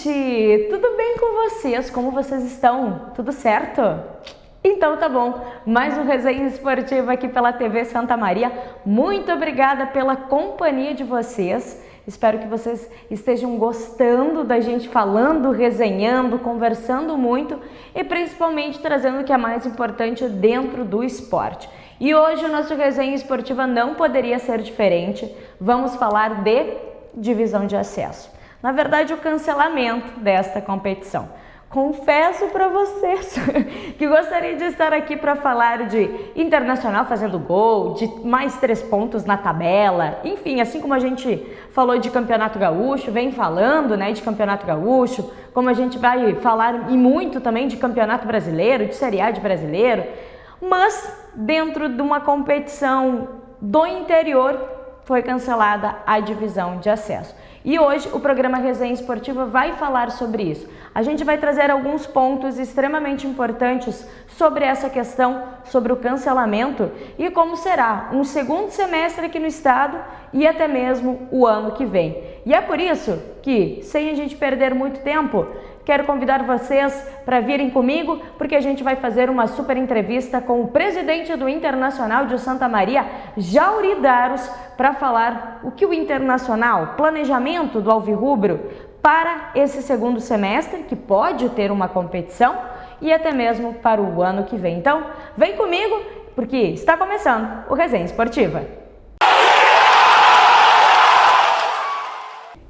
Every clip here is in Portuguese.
gente! Tudo bem com vocês? Como vocês estão? Tudo certo? Então tá bom, mais um Resenha Esportiva aqui pela TV Santa Maria. Muito obrigada pela companhia de vocês. Espero que vocês estejam gostando da gente falando, resenhando, conversando muito e principalmente trazendo o que é mais importante dentro do esporte. E hoje o nosso Resenha Esportiva não poderia ser diferente. Vamos falar de divisão de acesso. Na verdade, o cancelamento desta competição. Confesso para vocês que gostaria de estar aqui para falar de Internacional fazendo gol, de mais 3 pontos na tabela, enfim, assim como a gente falou de Campeonato Gaúcho, vem falando, né, de Campeonato Gaúcho, como a gente vai falar e muito também de Campeonato Brasileiro, de Série A de Brasileiro, mas dentro de uma competição do interior foi cancelada a divisão de acesso. E hoje o programa Resenha Esportiva vai falar sobre isso. A gente vai trazer alguns pontos extremamente importantes sobre essa questão, sobre o cancelamento e como será um segundo semestre aqui no estado e até mesmo o ano que vem. E é por isso que, sem a gente perder muito tempo, quero convidar vocês para virem comigo, porque a gente vai fazer uma super entrevista com o presidente do Internacional de Santa Maria, Jauri Daros, para falar o que o Internacional, planejamento do Alvirrubro para esse segundo semestre, que pode ter uma competição, e até mesmo para o ano que vem. Então, vem comigo, porque está começando o Resenha Esportiva.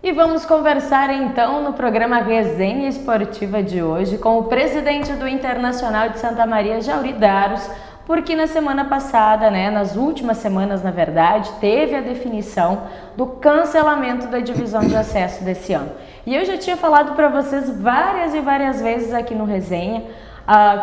E vamos conversar então no programa Resenha Esportiva de hoje com o presidente do Internacional de Santa Maria, Jauri Daros, porque na semana passada, nas últimas semanas na verdade, teve a definição do cancelamento da divisão de acesso desse ano. E eu já tinha falado para vocês várias e várias vezes aqui no Resenha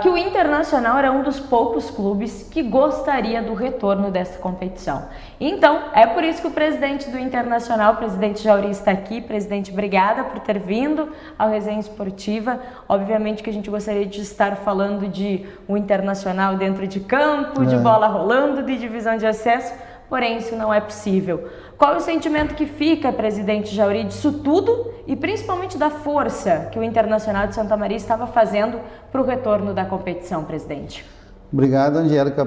que o Internacional era um dos poucos clubes que gostaria do retorno dessa competição. Então, é por isso que o presidente do Internacional, o presidente Jauri, está aqui. Presidente, obrigada por ter vindo ao Resenha Esportiva. Obviamente que a gente gostaria de estar falando de um Internacional dentro de campo, de bola rolando, de divisão de acesso, porém isso não é possível. Qual é o sentimento que fica, presidente Jauri, disso tudo e principalmente da força que o Internacional de Santa Maria estava fazendo para o retorno da competição, presidente? Obrigado, Angélica,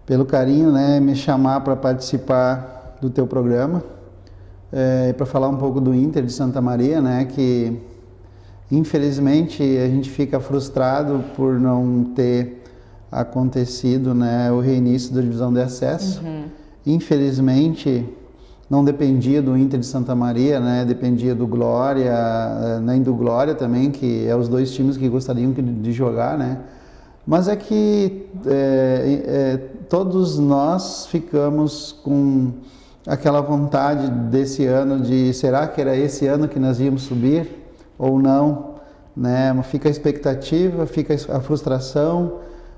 pelo carinho, me chamar para participar do teu programa, para falar um pouco do Inter de Santa Maria, que infelizmente a gente fica frustrado por não ter acontecido, o reinício da divisão de acesso. Infelizmente não dependia do Inter de Santa Maria, dependia do Glória, nem do Glória também, que é os dois times que gostariam de jogar, mas é que todos nós ficamos com aquela vontade desse ano de será que era esse ano que nós íamos subir ou não, Fica a expectativa, fica a frustração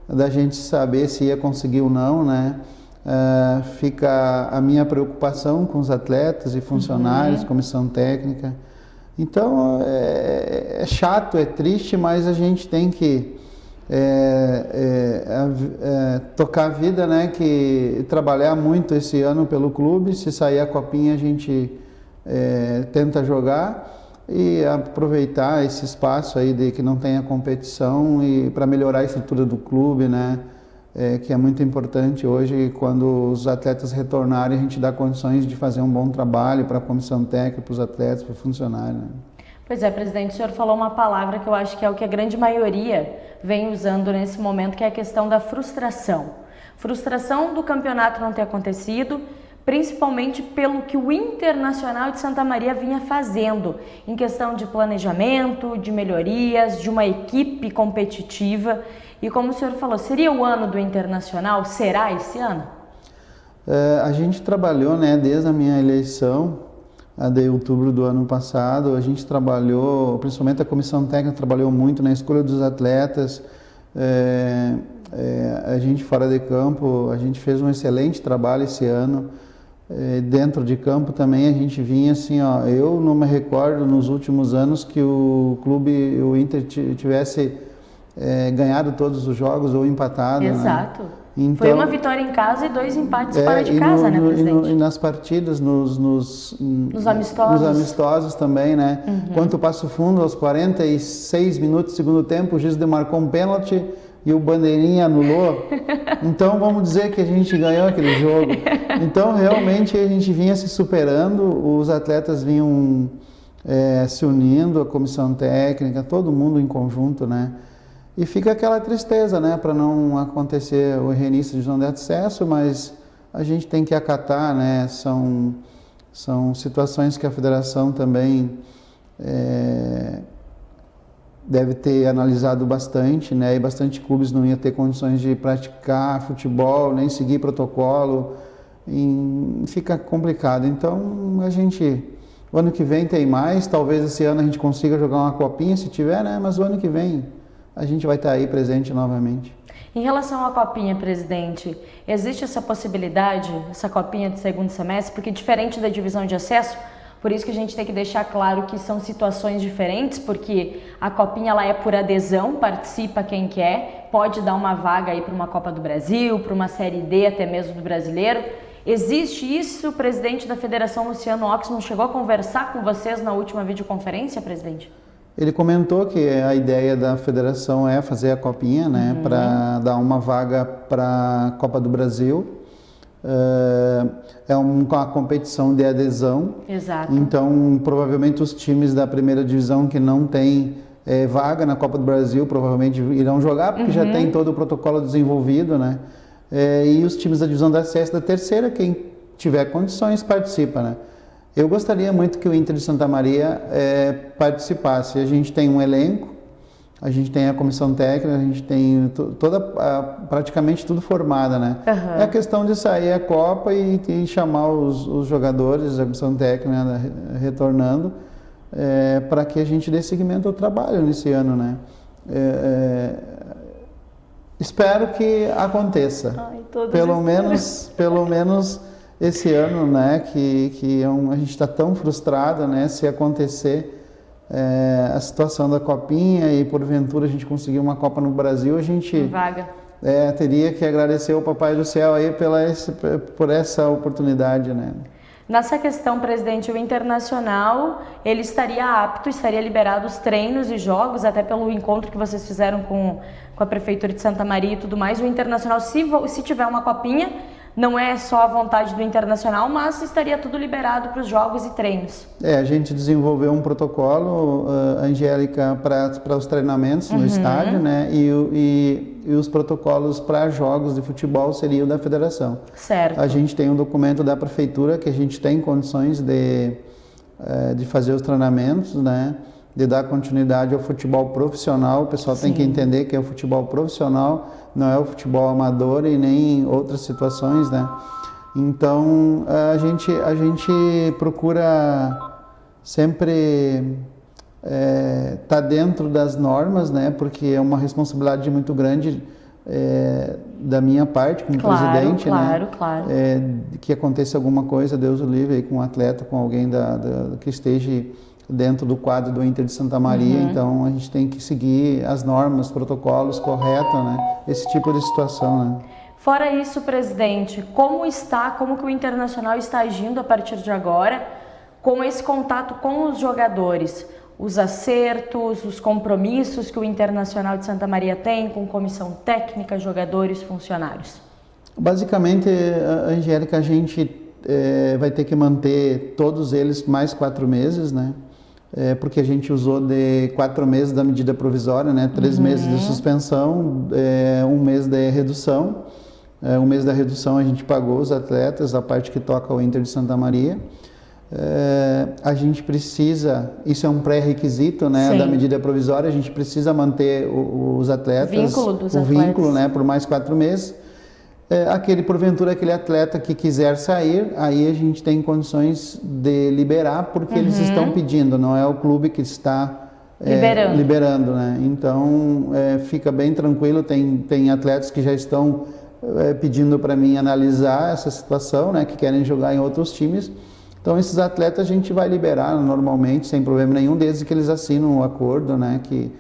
da gente saber se ia conseguir ou não, fica a minha preocupação com os atletas e funcionários, comissão técnica. Então é chato, é triste, mas a gente tem que tocar a vida, que trabalhar muito esse ano pelo clube. Se sair a copinha a gente tenta jogar e aproveitar esse espaço aí de que não tenha competição e para melhorar a estrutura do clube, que é muito importante hoje. Quando os atletas retornarem, a gente dá condições de fazer um bom trabalho para a comissão técnica, para os atletas, para o funcionário. Pois é, presidente, o senhor falou uma palavra que eu acho que é o que a grande maioria vem usando nesse momento, que é a questão da frustração. Frustração do campeonato não ter acontecido, principalmente pelo que o Internacional de Santa Maria vinha fazendo em questão de planejamento, de melhorias, de uma equipe competitiva. E como o senhor falou, seria o ano do Internacional? Será esse ano? A gente trabalhou, desde a minha eleição, de outubro do ano passado, a gente trabalhou, principalmente a comissão técnica trabalhou muito na escolha dos atletas. A gente fora de campo, a gente fez um excelente trabalho esse ano. Dentro de campo também a gente vinha assim, eu não me recordo nos últimos anos que o clube, o Inter tivesse ganhado todos os jogos ou empatado. Exato. Né? Então, foi uma vitória em casa e 2 empates fora de casa, né, presidente? E nas partidas, nos amistosos. Nos amistosos também, né? Quanto o Passo Fundo, aos 46 minutos do segundo tempo, o juiz demarcou um pênalti e o bandeirinha anulou. Então, vamos dizer que a gente ganhou aquele jogo. Então, realmente, a gente vinha se superando, os atletas vinham se unindo, a comissão técnica, todo mundo em conjunto, né? E fica aquela tristeza, né, para não acontecer o reinício de zona de acesso, mas a gente tem que acatar, né, são situações que a federação também deve ter analisado bastante, né, e bastante clubes não iam ter condições de praticar futebol, nem seguir protocolo, e fica complicado. Então, o ano que vem tem mais, talvez esse ano a gente consiga jogar uma copinha, se tiver, né, mas o ano que vem a gente vai estar aí presente novamente. Em relação à copinha, presidente, existe essa possibilidade, essa copinha de segundo semestre? Porque diferente da divisão de acesso, por isso que a gente tem que deixar claro que são situações diferentes, porque a copinha ela é por adesão, participa quem quer, pode dar uma vaga aí para uma Copa do Brasil, para uma Série D até mesmo do Brasileiro. Existe isso? O presidente da Federação, Luciano Oxman, chegou a conversar com vocês na última videoconferência, presidente? Ele comentou que a ideia da federação é fazer a copinha, né, para dar uma vaga para a Copa do Brasil. É uma competição de adesão. Exato. Então, provavelmente os times da primeira divisão que não têm vaga na Copa do Brasil provavelmente irão jogar, porque já tem todo o protocolo desenvolvido, né? E os times da divisão de acesso da terceira, quem tiver condições, participa, né? Eu gostaria muito que o Inter de Santa Maria participasse. A gente tem um elenco, a gente tem a comissão técnica, a gente tem praticamente tudo formado, né? É a questão de sair a Copa e chamar os jogadores, a comissão técnica, né, retornando, para que a gente dê seguimento ao trabalho nesse ano, né? Espero que aconteça. Pelo menos esse ano, né, que a gente está tão frustrado, né, se acontecer a situação da copinha e porventura a gente conseguir uma Copa no Brasil, a gente teria que agradecer ao Papai do Céu aí por essa oportunidade, né. Nessa questão, presidente, o Internacional, ele estaria apto, estaria liberado os treinos e jogos, até pelo encontro que vocês fizeram com a Prefeitura de Santa Maria e tudo mais. O Internacional, se tiver uma copinha, não é só a vontade do Internacional, mas estaria tudo liberado para os jogos e treinos. A gente desenvolveu um protocolo, Angélica, para os treinamentos no estádio, né? E os protocolos para jogos de futebol seriam da federação. Certo. A gente tem um documento da prefeitura que a gente tem condições de fazer os treinamentos, né? De dar continuidade ao futebol profissional. O pessoal tem que entender que é o futebol profissional, não é o futebol amador e nem outras situações, né? Então, a gente procura sempre tá dentro das normas, né? Porque é uma responsabilidade muito grande da minha parte como presidente, né? Claro. Que aconteça alguma coisa, Deus o livre, aí, com um atleta, com alguém que esteja dentro do quadro do Inter de Santa Maria. Então a gente tem que seguir as normas, protocolos corretos, né? Esse tipo de situação, né? Fora isso, presidente, como que o Internacional está agindo a partir de agora com esse contato com os jogadores? Os acertos, os compromissos que o Internacional de Santa Maria tem com comissão técnica, jogadores, funcionários? Basicamente, Angélica, a gente vai ter que manter todos eles mais 4 meses, né? Porque a gente usou de 4 meses da medida provisória, né? 3 meses de suspensão, 1 mês de redução. 1 mês da redução a gente pagou os atletas, a parte que toca o Inter de Santa Maria. A gente precisa, isso é um pré-requisito, né, da medida provisória, a gente precisa manter os atletas, o vínculo, né, por mais 4 meses. Porventura, aquele atleta que quiser sair, aí a gente tem condições de liberar, porque eles estão pedindo, não é o clube que está liberando, né? Então, fica bem tranquilo, tem atletas que já estão pedindo para mim analisar essa situação, né, que querem jogar em outros times. Então, esses atletas a gente vai liberar normalmente, sem problema nenhum, desde que eles assinam o acordo, né, que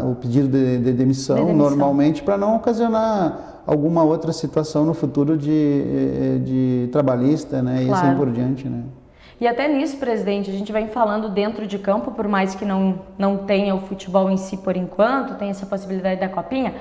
o pedido de demissão normalmente para não ocasionar alguma outra situação no futuro de trabalhista, né? E assim por diante, né? E até nisso, presidente, a gente vem falando dentro de campo, por mais que não tenha o futebol em si por enquanto, tem essa possibilidade da copinha,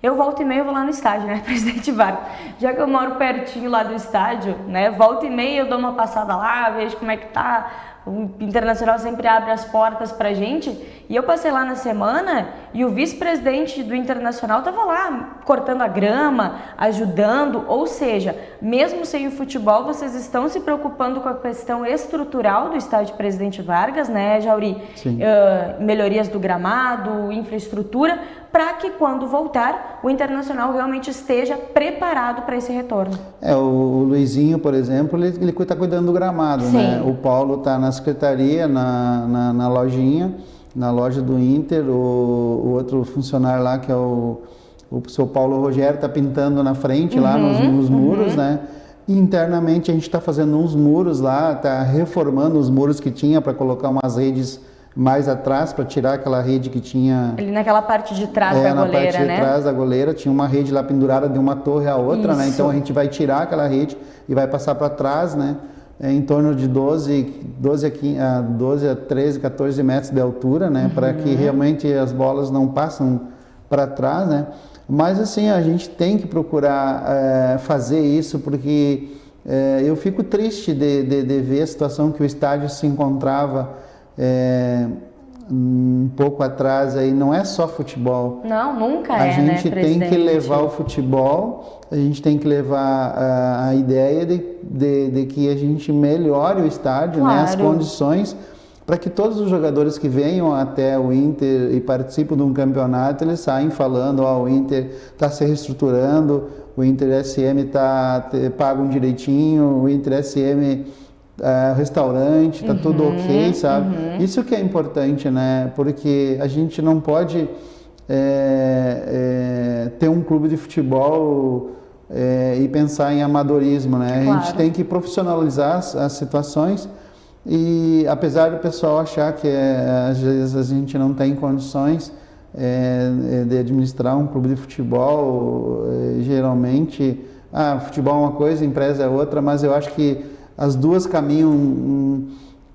eu volta e meia vou lá no estádio, né, presidente Vargas? Já que eu moro pertinho lá do estádio, né, volta e meia eu dou uma passada lá, vejo como é que tá. O Internacional sempre abre as portas pra gente. E eu passei lá na semana e o vice-presidente do Internacional tava lá cortando a grama, ajudando. Ou seja, mesmo sem o futebol, vocês estão se preocupando com a questão estrutural do estádio Presidente Vargas, né, Jauri? Sim. Melhorias do gramado, infraestrutura, para que quando voltar, o Internacional realmente esteja preparado para esse retorno. O Luizinho, por exemplo, ele está cuidando do gramado, Sim. né? O Paulo está na secretaria, na lojinha, na loja do Inter. O outro funcionário lá, que é o seu Paulo Rogério, está pintando na frente lá nos muros, né? E internamente a gente está fazendo uns muros lá, está reformando os muros que tinha para colocar umas redes mais atrás, para tirar aquela rede que tinha... Ali naquela parte de trás da goleira, né? Na parte de trás da goleira, tinha uma rede lá pendurada de uma torre à outra, né? Então a gente vai tirar aquela rede e vai passar para trás, né? Em torno de 12 a 13, 14 metros de altura, né? Para que realmente as bolas não passem para trás, né? Mas assim, a gente tem que procurar fazer isso, porque eu fico triste de ver a situação que o estádio se encontrava um pouco atrás aí. Não é só futebol. Não, nunca A é, gente né, tem que levar o futebol, a gente tem que levar a ideia de que a gente melhore o estádio, né, as condições, para que todos os jogadores que venham até o Inter e participam de um campeonato, eles saem falando, o Inter está se reestruturando, o Inter SM paga direitinho, o Inter SM... restaurante, tá tudo ok, sabe? Isso que é importante, né? Porque a gente não pode ter um clube de futebol e pensar em amadorismo, né? Claro. A gente tem que profissionalizar as situações e, apesar do pessoal achar que às vezes a gente não tem condições de administrar um clube de futebol, geralmente, futebol é uma coisa, empresa é outra, mas eu acho que as duas caminham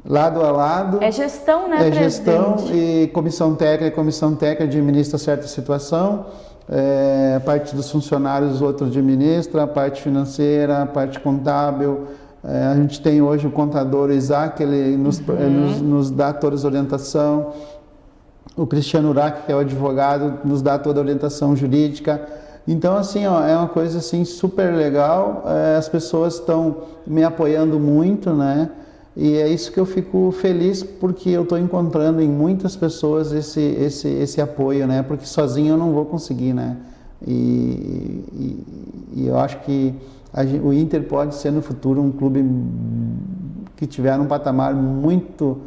lado a lado. É gestão, né, presidente? É gestão e comissão técnica administra certa situação, a parte dos funcionários, outro administra, a parte financeira, a parte contábil. A gente tem hoje o contador Isaac, ele nos dá toda a orientação. O Cristiano Urac, que é o advogado, nos dá toda a orientação jurídica. Então, assim, é uma coisa assim super legal, as pessoas estão me apoiando muito, né? E é isso que eu fico feliz, porque eu estou encontrando em muitas pessoas esse apoio, né? Porque sozinho eu não vou conseguir, né? E eu acho que o Inter pode ser no futuro um clube que tiver um patamar muito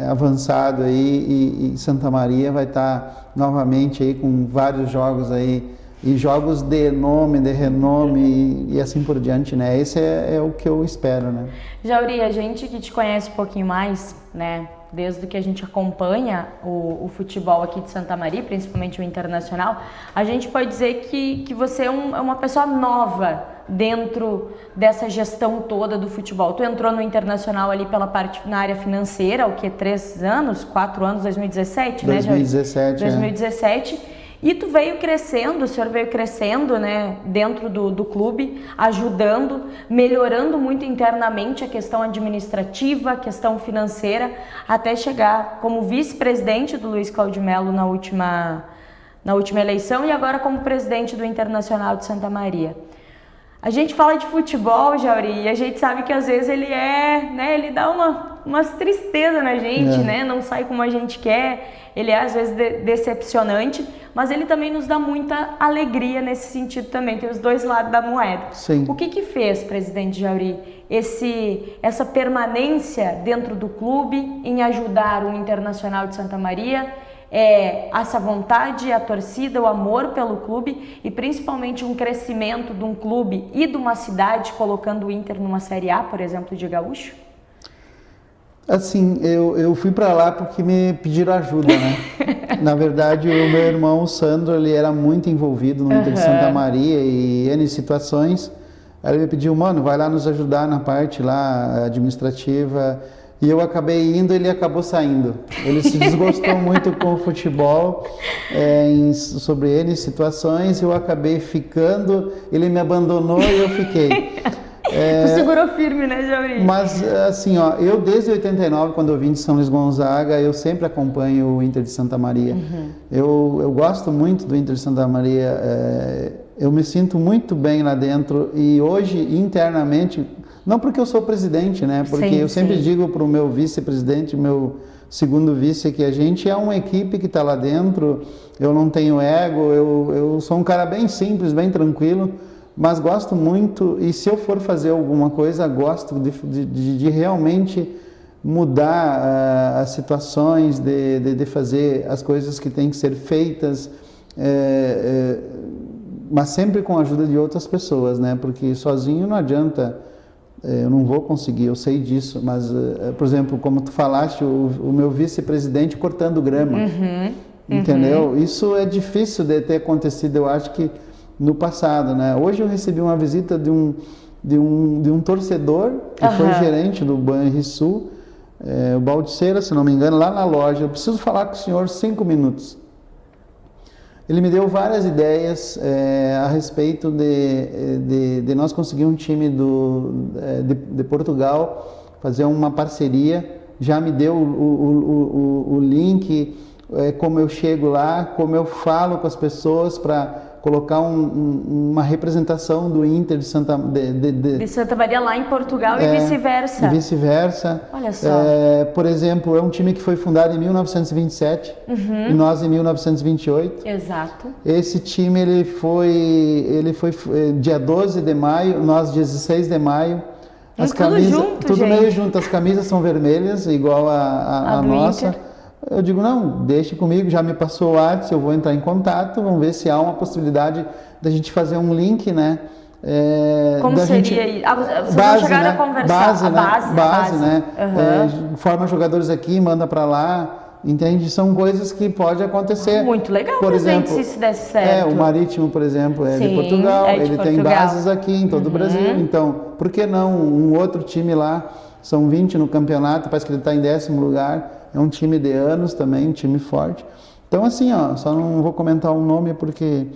avançado aí, e Santa Maria vai estar novamente aí com vários jogos aí, e jogos de nome, de renome e assim por diante, né? Esse é o que eu espero, né? Jauri, a gente que te conhece um pouquinho mais, né? Desde que a gente acompanha o futebol aqui de Santa Maria, principalmente o Internacional, a gente pode dizer que você é uma pessoa nova dentro dessa gestão toda do futebol. Tu entrou no Internacional ali pela parte na área financeira, o que? 3 anos, 4 anos, 2017, 2017, né, Jauri? 2017. E tu veio crescendo, o senhor veio crescendo, né, dentro do clube, ajudando, melhorando muito internamente a questão administrativa, a questão financeira, até chegar como vice-presidente do Luiz Cláudio Melo na última eleição e agora como presidente do Internacional de Santa Maria. A gente fala de futebol, Jauri, e a gente sabe que às vezes ele dá umas tristezas na gente, né? Não sai como a gente quer, ele é às vezes decepcionante, mas ele também nos dá muita alegria nesse sentido também, tem os dois lados da moeda. Sim. O que fez, presidente Jauri, essa permanência dentro do clube em ajudar o Internacional de Santa Maria? Essa vontade, a torcida, o amor pelo clube e principalmente um crescimento de um clube e de uma cidade, colocando o Inter numa Série A, por exemplo, de Gaúcho? Assim, eu fui para lá porque me pediram ajuda, né? Na verdade, o meu irmão, o Sandro, ele era muito envolvido no Inter de Santa Maria e N situações. Aí ele me pediu, mano, vai lá nos ajudar na parte lá administrativa. E eu acabei indo, ele acabou saindo. Ele se desgostou muito com o futebol, sobre N situações, eu acabei ficando, ele me abandonou e eu fiquei. Tu segurou firme, né, Jauri? Mas, assim, ó, eu desde 89, quando eu vim de São Luís Gonzaga, eu sempre acompanho o Inter de Santa Maria. Eu gosto muito do Inter de Santa Maria, eu me sinto muito bem lá dentro e hoje, internamente, não porque eu sou presidente, né? Porque eu sempre digo para o meu vice-presidente, meu segundo vice, que a gente é uma equipe que está lá dentro, eu não tenho ego, eu sou um cara bem simples, bem tranquilo, mas gosto muito, e se eu for fazer alguma coisa, gosto de realmente mudar as situações, de fazer as coisas que têm que ser feitas, mas sempre com a ajuda de outras pessoas, né? Porque sozinho não adianta, eu não vou conseguir, eu sei disso, mas, por exemplo, como tu falaste, o meu vice-presidente cortando grama, entendeu? Isso é difícil de ter acontecido, eu acho que no passado, né? Hoje eu recebi uma visita de um torcedor que foi gerente do Banrisul, o Baldiceira, se não me engano, lá na loja. Eu preciso falar com o senhor 5 minutos. Ele me deu várias ideias a respeito de nós conseguir um time de Portugal, fazer uma parceria. Já me deu o link, como eu chego lá, como eu falo com as pessoas para colocar uma representação do Inter de Santa Maria lá em Portugal e vice-versa. E vice-versa. Olha só. Por exemplo, é um time que foi fundado em 1927 e nós em 1928. Exato. Esse time ele foi dia 12 de maio, nós dia 16 de maio. As camisas, tudo junto, tudo gente. meio junto. As camisas são vermelhas, igual a nossa. Inter. Eu digo, não, deixe comigo, já me passou o WhatsApp, eu vou entrar em contato, vamos ver se há uma possibilidade da gente fazer um link, né? Como seria aí? Vocês não chegaram a conversar? Base, né? Forma jogadores aqui, manda para lá, entende? São coisas que pode acontecer. Muito legal, por exemplo, se isso desse certo. O Marítimo, por exemplo, de Sim, Portugal, de ele Portugal. tem bases aqui em todo o Brasil, então, por que não um outro time lá? São 20 no campeonato, parece que ele está em 10º lugar. É um time de anos também, um time forte. Então, assim, ó, só não vou comentar o nome porque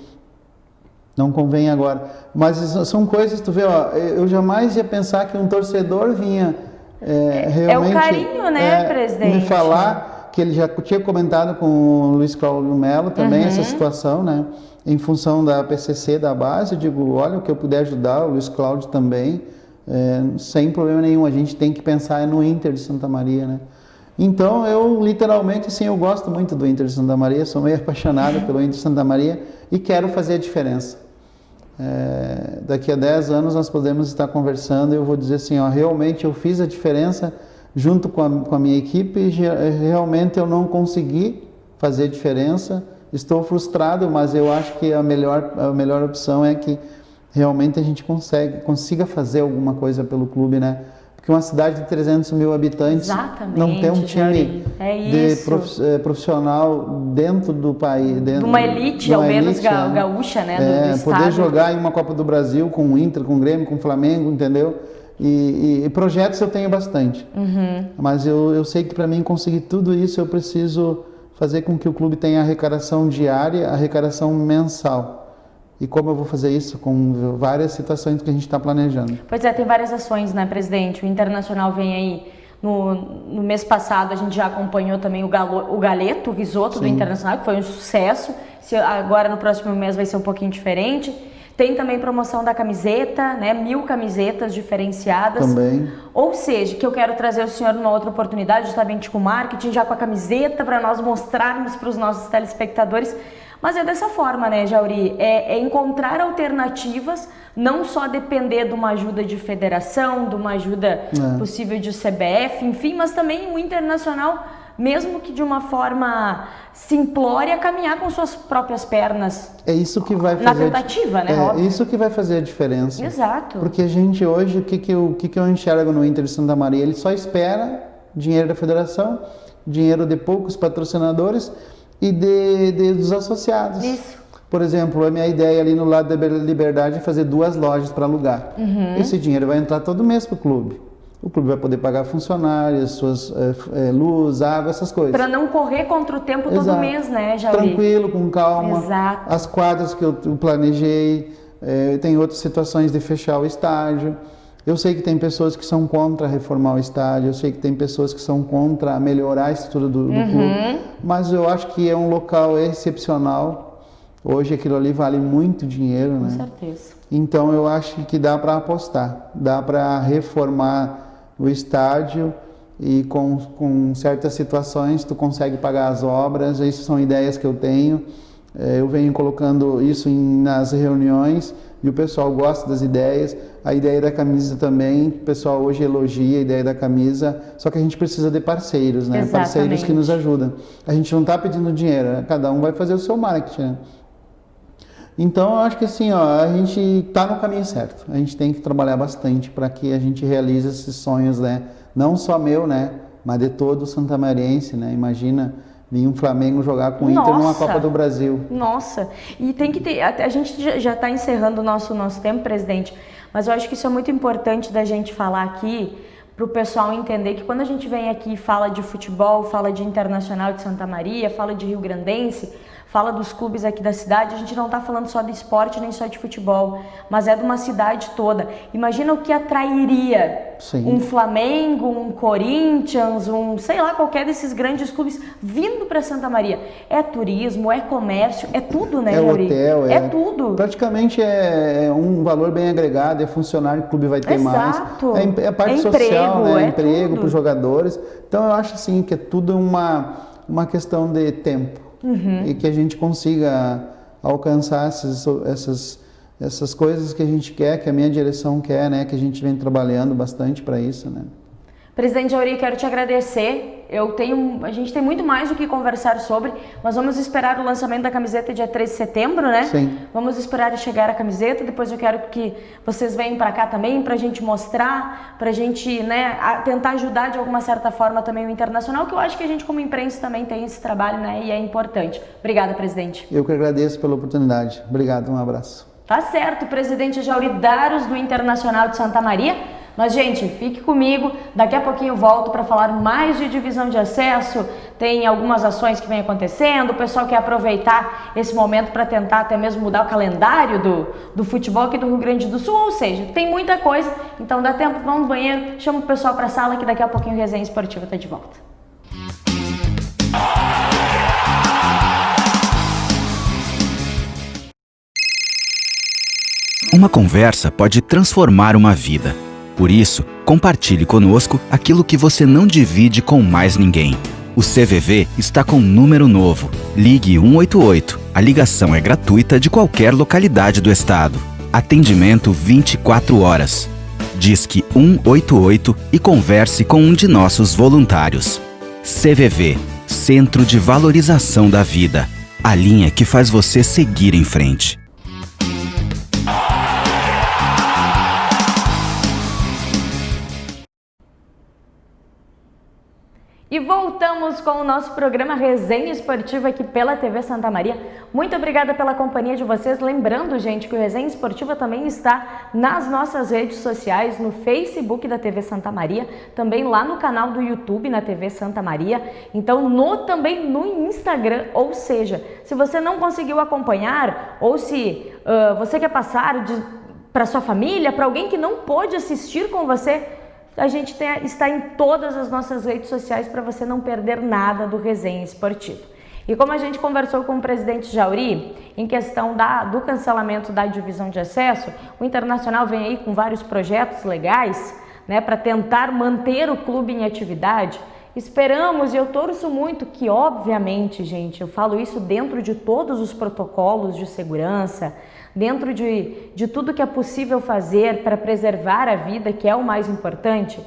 não convém agora. Mas são coisas, tu vê, ó, eu jamais ia pensar que um torcedor vinha realmente... É o carinho, né, presidente? Me falar que ele já tinha comentado com o Luiz Cláudio Melo também essa situação, né? Em função da PCC, da base, eu digo, olha, o que eu puder ajudar, o Luiz Cláudio também, sem problema nenhum. A gente tem que pensar no Inter de Santa Maria, né? Então, eu literalmente, assim, eu gosto muito do Inter de Santa Maria, sou meio apaixonado pelo Inter de Santa Maria e quero fazer a diferença. Daqui a 10 anos nós podemos estar conversando e eu vou dizer assim, ó, realmente eu fiz a diferença junto com a minha equipe e realmente eu não consegui fazer a diferença, estou frustrado, mas eu acho que a melhor opção é que realmente a gente consiga fazer alguma coisa pelo clube, né? Porque uma cidade de 300 mil habitantes não tem um time profissional dentro do país. De uma elite, ao menos gaúcha, né? Do poder estado. jogar em uma Copa do Brasil com o Inter, com o Grêmio, com o Flamengo, entendeu? E projetos eu tenho bastante. Mas eu sei que para mim conseguir tudo isso eu preciso fazer com que o clube tenha arrecadação diária, arrecadação mensal. E como eu vou fazer isso com várias situações que a gente está planejando. Pois tem várias ações, né, presidente? O Internacional vem aí, no mês passado a gente já acompanhou também o Galeto, o risoto do Internacional, que foi um sucesso. Agora no próximo mês vai ser um pouquinho diferente. Tem também promoção da camiseta, né, 1000 camisetas diferenciadas. Também. Ou seja, que eu quero trazer o senhor numa outra oportunidade, justamente com o marketing, já com a camiseta, para nós mostrarmos para os nossos telespectadores. Mas é dessa forma, né, Jauri? É encontrar alternativas, não só depender de uma ajuda de federação, de uma ajuda possível de CBF, enfim, mas também o Internacional, mesmo que de uma forma simplória, caminhar com suas próprias pernas. É isso que vai fazer... Na tentativa, né? Óbvio. É isso que vai fazer a diferença. Exato. Porque a gente hoje, o que eu enxergo no Inter de Santa Maria? Ele só espera Dinheiro da federação, dinheiro de poucos patrocinadores e dos associados. Isso. Por exemplo, a minha ideia ali no lado da Liberdade é fazer 2 lojas para alugar. Esse dinheiro vai entrar todo mês para o clube. O clube vai poder pagar funcionários, suas luz, água, essas coisas. Para não correr contra o tempo todo mês, né, Jauri? Tranquilo, com calma. Exato. As quadras que eu planejei, tem outras situações de fechar o estádio. Eu sei que tem pessoas que são contra reformar o estádio, eu sei que tem pessoas que são contra melhorar a estrutura do clube, mas eu acho que é um local excepcional. Hoje aquilo ali vale muito dinheiro, né? Com certeza. Então eu acho que dá para apostar, dá para reformar o estádio e com certas situações tu consegue pagar as obras. Essas são ideias que eu tenho. Eu venho colocando isso nas reuniões e o pessoal gosta das ideias. A ideia da camisa também, o pessoal hoje elogia a ideia da camisa, só que a gente precisa de parceiros, né? Exatamente. Parceiros que nos ajudam. A gente não está pedindo dinheiro, né? Cada um vai fazer o seu marketing, né? Então eu acho que assim, a gente está no caminho certo. A gente tem que trabalhar bastante para que a gente realize esses sonhos, né? Não só meu, né? Mas de todo o santamariense, né? Imagina vir um Flamengo jogar com o Inter numa Copa do Brasil. Nossa, e tem que ter, a gente já está encerrando o nosso tempo, presidente, mas eu acho que isso é muito importante da gente falar aqui, para o pessoal entender que quando a gente vem aqui e fala de futebol, fala de Internacional de Santa Maria, fala de Rio Grandense, fala dos clubes aqui da cidade, a gente não está falando só de esporte nem só de futebol, mas é de uma cidade toda. Imagina o que atrairia um Flamengo, um Corinthians, sei lá, qualquer desses grandes clubes vindo para Santa Maria. É turismo, é comércio, é tudo, né, Jauri? Hotel, é tudo. Praticamente é um valor bem agregado, é funcionário que o clube vai ter Exato. mais. É parte social, né? Emprego para os jogadores. Então eu acho assim que é tudo uma questão de tempo. E que a gente consiga alcançar essas coisas que a gente quer, que a minha direção quer, né? Que a gente vem trabalhando bastante para isso, né? Presidente Jauri, quero te agradecer. A gente tem muito mais o que conversar sobre, mas vamos esperar o lançamento da camiseta dia 3 de setembro, né? Sim. Vamos esperar chegar a camiseta, depois eu quero que vocês venham para cá também, para a gente mostrar, para a gente, né, tentar ajudar de alguma certa forma também o Internacional, que eu acho que a gente como imprensa também tem esse trabalho, né, e é importante. Obrigada, presidente. Eu que agradeço pela oportunidade. Obrigado, um abraço. Tá certo, presidente Jauri Daros do Internacional de Santa Maria. Mas, gente, fique comigo, daqui a pouquinho eu volto para falar mais de divisão de acesso, tem algumas ações que vem acontecendo, o pessoal quer aproveitar esse momento para tentar até mesmo mudar o calendário do futebol aqui do Rio Grande do Sul, ou seja, tem muita coisa, então dá tempo, vamos no banheiro, chama o pessoal para a sala que daqui a pouquinho o Resenha Esportiva está de volta. Uma conversa pode transformar uma vida. Por isso, compartilhe conosco aquilo que você não divide com mais ninguém. O CVV está com um número novo. Ligue 188. A ligação é gratuita de qualquer localidade do estado. Atendimento 24 horas. Disque 188 e converse com um de nossos voluntários. CVV, Centro de Valorização da Vida. A linha que faz você seguir em frente. E voltamos com o nosso programa Resenha Esportiva aqui pela TV Santa Maria. Muito obrigada pela companhia de vocês. Lembrando, gente, que o Resenha Esportiva também está nas nossas redes sociais, no Facebook da TV Santa Maria, também lá no canal do YouTube na TV Santa Maria, então também no Instagram, ou seja, se você não conseguiu acompanhar, ou se você quer passar para sua família, para alguém que não pôde assistir com você, a gente está em todas as nossas redes sociais para você não perder nada do Resenha Esportiva. E como a gente conversou com o presidente Jauri, em questão do cancelamento da divisão de acesso, o Internacional vem aí com vários projetos legais, né, para tentar manter o clube em atividade. Esperamos, e eu torço muito que, obviamente, gente, eu falo isso dentro de todos os protocolos de segurança, dentro de tudo que é possível fazer para preservar a vida, que é o mais importante,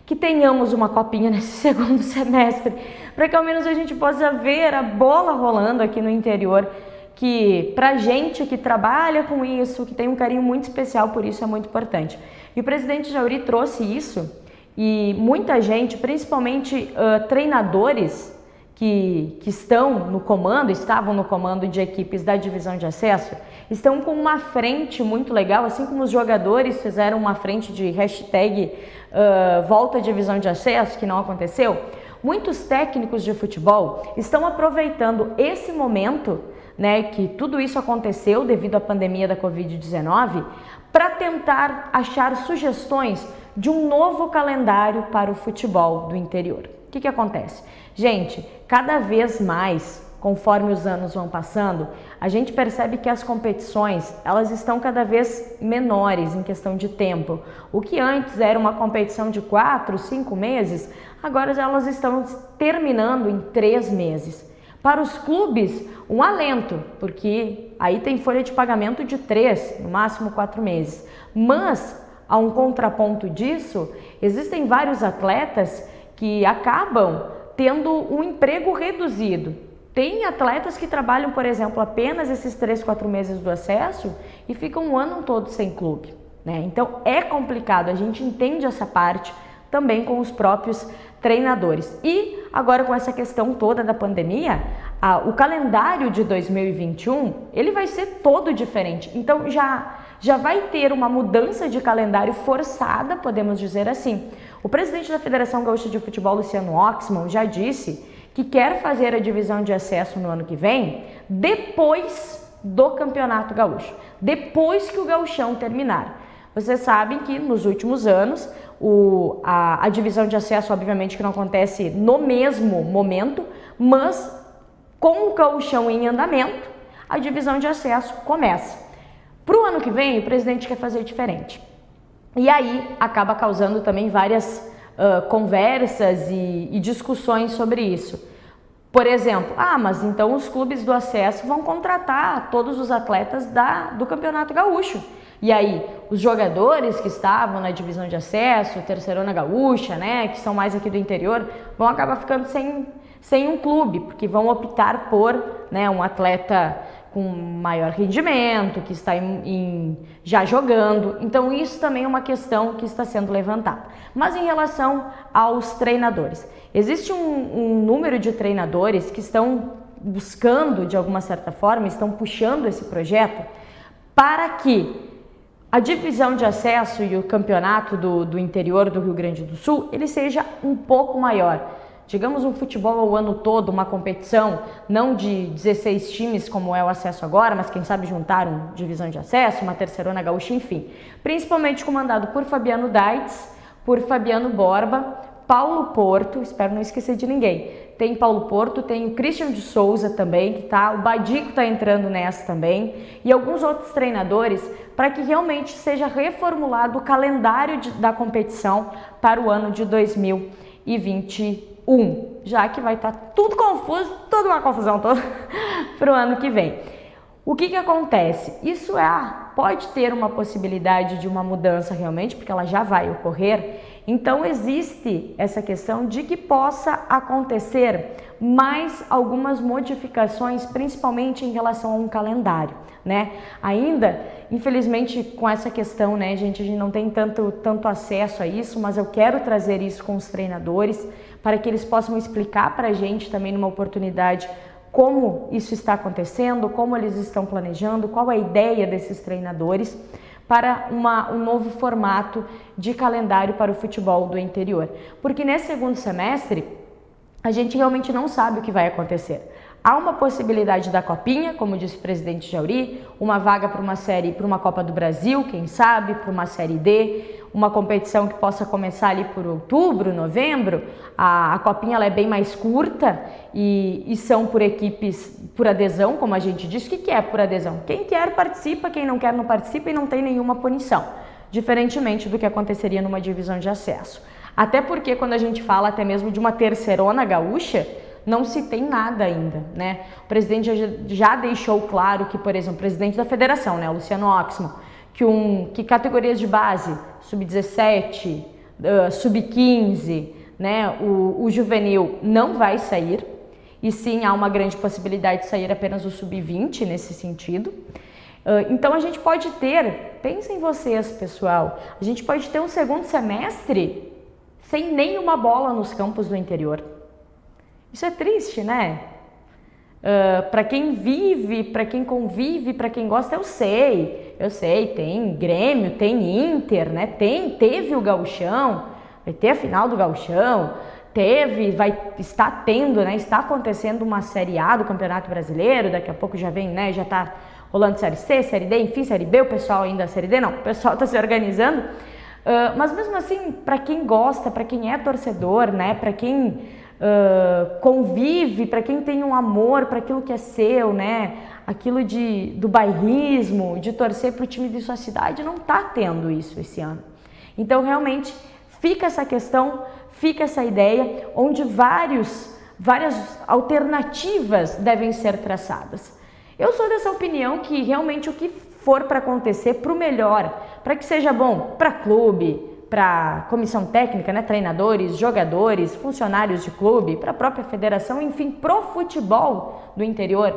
que tenhamos uma copinha nesse segundo semestre, para que ao menos a gente possa ver a bola rolando aqui no interior, que pra gente que trabalha com isso, que tem um carinho muito especial por isso, é muito importante. E o presidente Jauri trouxe isso, e muita gente, principalmente treinadores que estavam no comando de equipes da divisão de acesso, estão com uma frente muito legal, assim como os jogadores fizeram uma frente de hashtag volta à divisão de acesso, que não aconteceu. Muitos técnicos de futebol estão aproveitando esse momento, né, que tudo isso aconteceu devido à pandemia da Covid-19, para tentar achar sugestões de um novo calendário para o futebol do interior. O que acontece? Gente, cada vez mais, conforme os anos vão passando, a gente percebe que as competições, elas estão cada vez menores em questão de tempo. O que antes era uma competição de 4, 5 meses, agora elas estão terminando em 3 meses. Para os clubes, um alento, porque aí tem folha de pagamento de 3, no máximo 4 meses. Mas, a um contraponto disso, existem vários atletas que acabam tendo um emprego reduzido. Tem atletas que trabalham, por exemplo, apenas esses 3, 4 meses do acesso e ficam um ano todo sem clube, né? Então é complicado, a gente entende essa parte também com os próprios treinadores. E agora com essa questão toda da pandemia, o calendário de 2021, ele vai ser todo diferente. Então já vai ter uma mudança de calendário forçada, podemos dizer assim. O presidente da Federação Gaúcha de Futebol, Luciano Oxman, já disse que quer fazer a divisão de acesso no ano que vem, depois do Campeonato Gaúcho, depois que o Gauchão terminar. Vocês sabem que nos últimos anos, a divisão de acesso, obviamente que não acontece no mesmo momento, mas com o Gauchão em andamento, a divisão de acesso começa. Para o ano que vem, o presidente quer fazer diferente. E aí acaba causando também várias conversas e discussões sobre isso. Por exemplo, mas então os clubes do acesso vão contratar todos os atletas do Campeonato Gaúcho. E aí, os jogadores que estavam na divisão de acesso, Terceirona Gaúcha, né, que são mais aqui do interior, vão acabar ficando sem um clube, porque vão optar por, né, um atleta com maior rendimento, que está já jogando. Então isso também é uma questão que está sendo levantada. Mas em relação aos treinadores, existe um número de treinadores que estão buscando, de alguma certa forma, estão puxando esse projeto para que a divisão de acesso e o campeonato do interior do Rio Grande do Sul, ele seja um pouco maior. Digamos um futebol ao ano todo, uma competição, não de 16 times como é o acesso agora, mas quem sabe juntar uma divisão de acesso, uma Terceirona Gaúcha, enfim. Principalmente comandado por Fabiano Daitz, por Fabiano Borba, Paulo Porto, espero não esquecer de ninguém. Tem Paulo Porto, tem o Christian de Souza também, que o Badico está entrando nessa também, e alguns outros treinadores, para que realmente seja reformulado o calendário da competição para o ano de 2021. Já que vai estar tudo confuso, toda uma confusão toda para o ano que vem. O que acontece? Isso pode ter uma possibilidade de uma mudança realmente, porque ela já vai ocorrer. Então existe essa questão de que possa acontecer mais algumas modificações, principalmente em relação a um calendário, né? Ainda, infelizmente, com essa questão, né, gente, a gente não tem tanto acesso a isso, mas eu quero trazer isso com os treinadores para que eles possam explicar para a gente também numa oportunidade como isso está acontecendo, como eles estão planejando, qual a ideia desses treinadores para um novo formato de calendário para o futebol do interior. Porque nesse segundo semestre, a gente realmente não sabe o que vai acontecer. Há uma possibilidade da Copinha, como disse o presidente Jauri, uma vaga para uma série, para uma Copa do Brasil, quem sabe, para uma Série D, uma competição que possa começar ali por outubro, novembro. A Copinha ela é bem mais curta e são por equipes, por adesão, como a gente diz. O que é por adesão? Quem quer participa, quem não quer não participa e não tem nenhuma punição, diferentemente do que aconteceria numa divisão de acesso. Até porque quando a gente fala até mesmo de uma Terceirona Gaúcha, não se tem nada ainda, né? O presidente já deixou claro que, por exemplo, o presidente da federação, né, o Luciano Oxman, que categorias de base, sub-17, sub-15, né, o juvenil não vai sair, e sim há uma grande possibilidade de sair apenas o sub-20 nesse sentido. Então a gente pode ter, pensem vocês, pessoal, a gente pode ter um segundo semestre sem nenhuma bola nos campos do interior. Isso é triste, né? Para quem vive, para quem convive, para quem gosta, eu sei, tem Grêmio, tem Inter, né? Teve o Gauchão, vai ter a final do Gauchão, está tendo, né? Está acontecendo uma Série A do Campeonato Brasileiro, daqui a pouco já vem, né? Já está rolando Série C, Série D, enfim, Série B, o pessoal ainda, Série D não, o pessoal está se organizando, mas mesmo assim, para quem gosta, para quem é torcedor, né? Para quem convive, para quem tem um amor para aquilo que é seu, né? Aquilo do bairrismo, de torcer para o time de sua cidade, não está tendo isso esse ano. Então, realmente, fica essa questão, fica essa ideia, onde várias alternativas devem ser traçadas. Eu sou dessa opinião que realmente o que for para acontecer, para o melhor, para que seja bom para clube, para comissão técnica, né, treinadores, jogadores, funcionários de clube, para a própria federação, enfim, pro futebol do interior,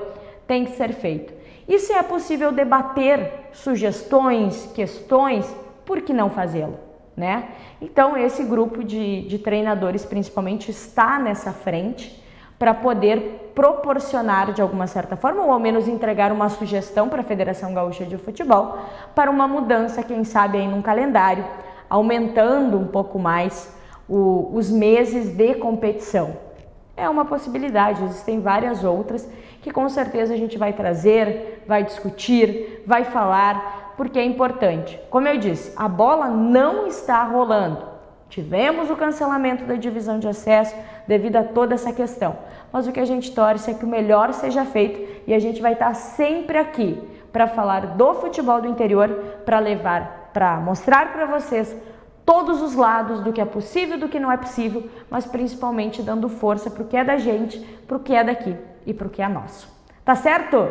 tem que ser feito. E se é possível debater sugestões, questões, por que não fazê-lo, né? Então, esse grupo de treinadores, principalmente, está nessa frente para poder proporcionar, de alguma certa forma, ou ao menos entregar uma sugestão para a Federação Gaúcha de Futebol, para uma mudança, quem sabe, aí num calendário, aumentando um pouco mais os meses de competição. É uma possibilidade, existem várias outras que com certeza a gente vai trazer, vai discutir, vai falar, porque é importante. Como eu disse, a bola não está rolando. Tivemos o cancelamento da divisão de acesso devido a toda essa questão. Mas o que a gente torce é que o melhor seja feito e a gente vai estar sempre aqui para falar do futebol do interior, para mostrar para vocês todos os lados do que é possível e do que não é possível, mas principalmente dando força para o que é da gente, para o que é daqui e para o que é nosso. Tá certo?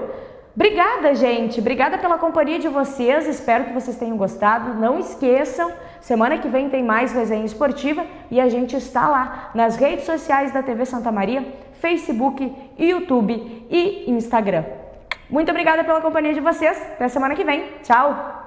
Obrigada, gente! Obrigada pela companhia de vocês, espero que vocês tenham gostado. Não esqueçam, semana que vem tem mais resenha esportiva e a gente está lá nas redes sociais da TV Santa Maria, Facebook, YouTube e Instagram. Muito obrigada pela companhia de vocês, até semana que vem. Tchau!